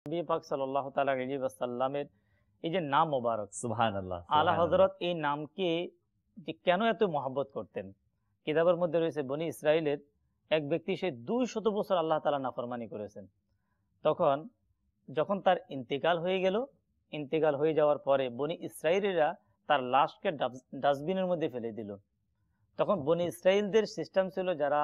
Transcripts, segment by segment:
নবী পাক সাল্লাল্লাহু তাআলা আলাইহি ওয়াসাল্লামের এই যে নাম মোবারক, সুবহানাল্লাহ, আলা হযরত এই নামকে যে কেন এত মহব্বত করতেন, কিতাবের মধ্যে রয়েছে বনি ইসরাইলের এক ব্যক্তি সে 200 বছর আল্লাহ তাআলা নাফরমানি করেছেন। তখন যখন তার ইন্তেকাল হয়ে গেল, ইন্তেকাল হয়ে যাওয়ার পরে বনি ইসরাইলিরা তার লাশকে ডাস্টবিনের মধ্যে ফেলে দিল। তখন বনি ইসরাইলদের সিস্টেম ছিল যারা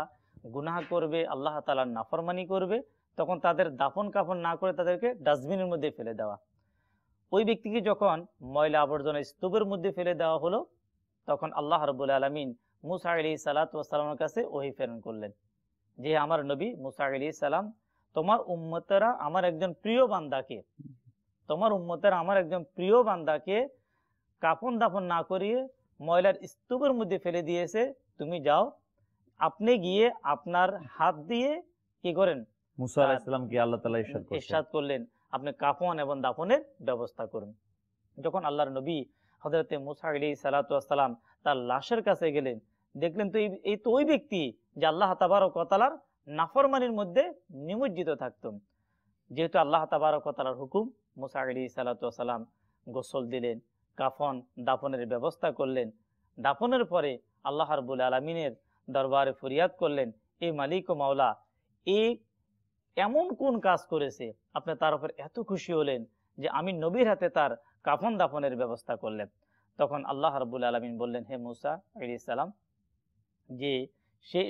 গুনাহ করবে, আল্লাহ তাআলার নাফরমানি করবে, তখন তাদের দাফন কাফন না করে তাদেরকে ডাস্টবিনের মধ্যে ফেলে দেওয়া। ওই ব্যক্তিকে যখন ময়লা আবর্জনা স্তূপের মধ্যে ফেলে দেওয়া হলো, তখন আল্লাহ রাব্বুল আলামিন মুসা আলাইহিস সালাতু ওয়াস সালামের কাছে ওহী প্রেরণ করলেন যে আমার নবী মুসা আলাইহিস সালাম, তোমার উম্মতেরা আমার একজন প্রিয় বান্দাকে, তোমার উম্মতেরা আমার একজন প্রিয় বান্দাকে কাফন দাফন না করিয়ে ময়লার স্তূপের মধ্যে ফেলে দিয়েছে, তুমি যাও, আপনি গিয়ে আপনার হাত দিয়ে কি করেন, মুসা আলাইহিস সালামকে আল্লাহ তাআলা ইরশাদ করলেন আপনি কাফন এবং দাফনের ব্যবস্থা করুন। যখন আল্লাহর নবী হযরতে মুসা আলাইহিস সালাতু ওয়াস সালাম তার লাশের কাছে গেলেন, দেখলেন তো এই তো ওই ব্যক্তি যে আল্লাহ তাবারক ওয়া তাআলার নাফরমানির মধ্যে নিমজ্জিত থাকতেন। যেহেতু আল্লাহ তাবারক ওয়া তাআলার হুকুম, মুসা আলাইহিস সালাতু ওয়াস সালাম গোসল দিলেন, কাফন দাফনের ব্যবস্থা করলেন। দাফনের পরে আল্লাহ রাব্বুল আলামিনের দরবারে ফরিয়াদ করলেন, এই মালিক ও মাওলা, এই এমন কোন কাজ করেছে আপনি তার উপর এত খুশি হলেন যে আমি নবীর হাতে তার কাফন দাফনের ব্যবস্থা করলেন। তখন আল্লাহ রাব্বুল আলামিন বললেন, হে মুসা আলাইহিস সালাম, যে সে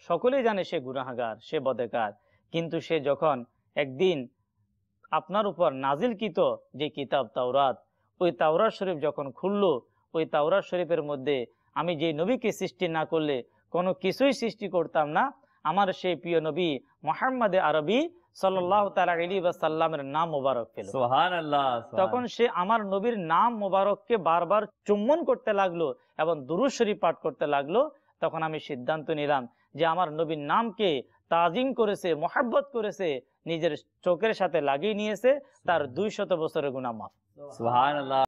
সকলেই জানে সে গুনাহগার, সে বদেকার, কিন্তু সে যখন একদিন আপনার উপর নাজিলকৃত যে কিতাব তাওরাত, ওই তাওরাত শরীফ যখন খুললো, ওই তাওরাত শরীফের মধ্যে আমি যে নবীকে সৃষ্টি না করলে কোনো কিছুই সৃষ্টি করতাম না, আমার সেই প্রিয় নবী মুহাম্মদ আরবি সাল্লাল্লাহু তাআলা আলাইহি ওয়াসাল্লামের নাম মোবারক পেল। সুবহানাল্লাহ। তখন সে আমার নবীর নাম মোবারককে বারবার চুম্বন করতে লাগলো এবং দুরূদ শরীফ পাঠ করতে লাগলো। তখন আমি সিদ্ধান্ত নিলাম যে আমার নবীর নামকে তাজিম করেছে, মহব্বত করেছে, নিজের চোখের সাথে লাগিয়ে নিয়েছে, তার 200 বছরের গুনাহ মাফ। সুবহানাল্লাহ।